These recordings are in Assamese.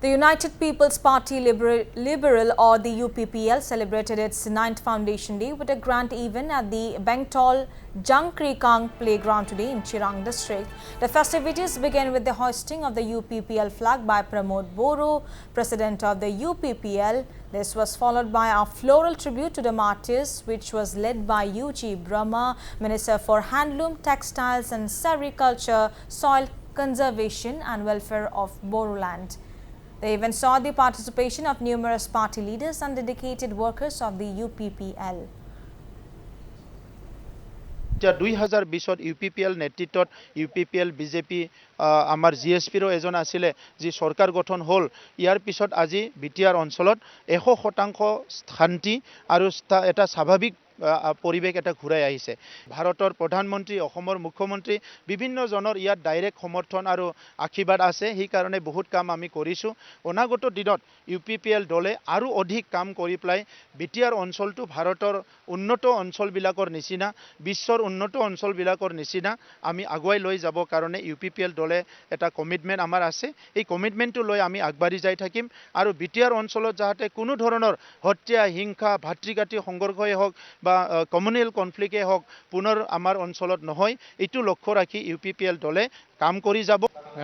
The United People's Party Liberal or the UPPL celebrated its 9th Foundation Day with a grand event at the Bengtol Jangkrikang Playground today in Chirang district. The festivities began with the hoisting of the UPPL flag by Pramod Boro, president of the UPPL. This was followed by a floral tribute to the martyrs, which was led by UG Brahma, Minister for Handloom, Textiles and Sericulture, Soil Conservation and Welfare of Boruland. The event saw the participation of numerous party leaders and dedicated workers of the UPPL. 2020 UPPL নেতৃত্বত UPPL BJP আমাৰ GSPৰ এজন আছিল যি সৰকাৰ গঠন হ'ল ইয়াৰ পিছত আজি বিটিআৰ অঞ্চলত 100% শান্তি আৰু এটা স্বাভাৱিক পৰিবেশ এটা ঘূৰাই আহিছে ভাৰতৰ প্ৰধানমন্ত্ৰী অসমৰ মুখ্যমন্ত্ৰী বিভিন্ন জনৰ ইয়াত ডাইৰেক্ট সমৰ্থন আৰু আশীৰ্বাদ আছে সেই কাৰণে বহুত কাম আমি কৰিছো অনাগত দিনত UPPL দলে আৰু অধিক কাম কৰি প্লাই বিটিআৰ অঞ্চলটো ভাৰতৰ উন্নত অঞ্চলবিলাকৰ নিচিনা বিশ্বৰ উন্নত অঞ্চলবিলাকৰ নিচিনা আমি আগুৱাই লৈ যাব কাৰণে UPPL দলে এটা কমিটমেন্ট আমাৰ আছে এই কমিটমেন্টটো লৈ আমি আগবাঢ়ি যাই থাকিম আৰু বিটিআৰ অঞ্চলত যাতে কোনো ধৰণৰ হত্যা হিংসা ভাতৃঘাতী সংঘৰ্ষই হওক বা কমিউনেল কনফ্লিক্টে হওক পুনৰ আমাৰ অঞ্চলত নহয় এটো লক্ষ্য ৰাখি UPPL দলে কাম কৰি যাব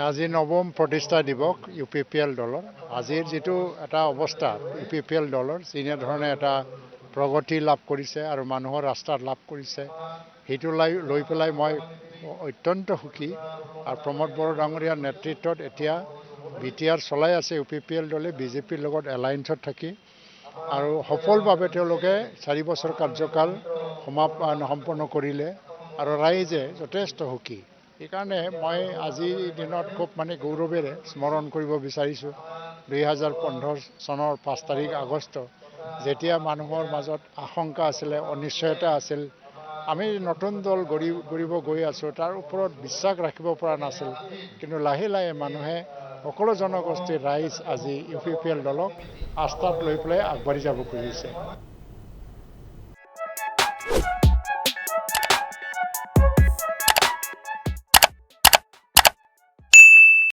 আজি নৱম প্ৰতিষ্ঠা দিৱস UPPL দলৰ আজিৰ যেটো এটা অৱস্থা UPPL দলৰ যিনে ধৰণে এটা প্ৰগতি লাভ কৰিছে আৰু মানুহৰ ৰাস্তাত লাভ কৰিছে হেতু লৈ পেলাই মই অত্যন্ত সুখী আৰু প্ৰমোদ বড়ো ডাঙৰীয়াৰ নেতৃত্বত এতিয়া বিটিআৰ চলাই আছে UPPL দলে বিজেপিৰ লগত এলায়েন্সত থাকি আৰু সফলভাৱে তেওঁলোকে 4 বছৰ কাৰ্যকাল সম্পন্ন কৰিলে আৰু ৰাইজে যথেষ্ট সুখী এইকাৰণে মই আজি দিনত খুব গৌৰৱেৰে স্মৰণ কৰিব বিচাৰিছো 2015 চনৰ 5 তাৰিখ আগষ্ট যেতিয়া মানুহৰ মাজত আশংকা আছিল অনিশ্চয়তা আছিল আমি নতুন দল গঢ়িব গৈ আছো তাৰ ওপৰত বিশ্বাস ৰাখিব পৰা নাছিল কিন্তু লাহে লাহে মানুহে সকলো জনগোষ্ঠীৰ ৰাইজ আজি UPPL দলক আস্থাত লৈ পেলাই আগবাঢ়ি যাব খুজিছে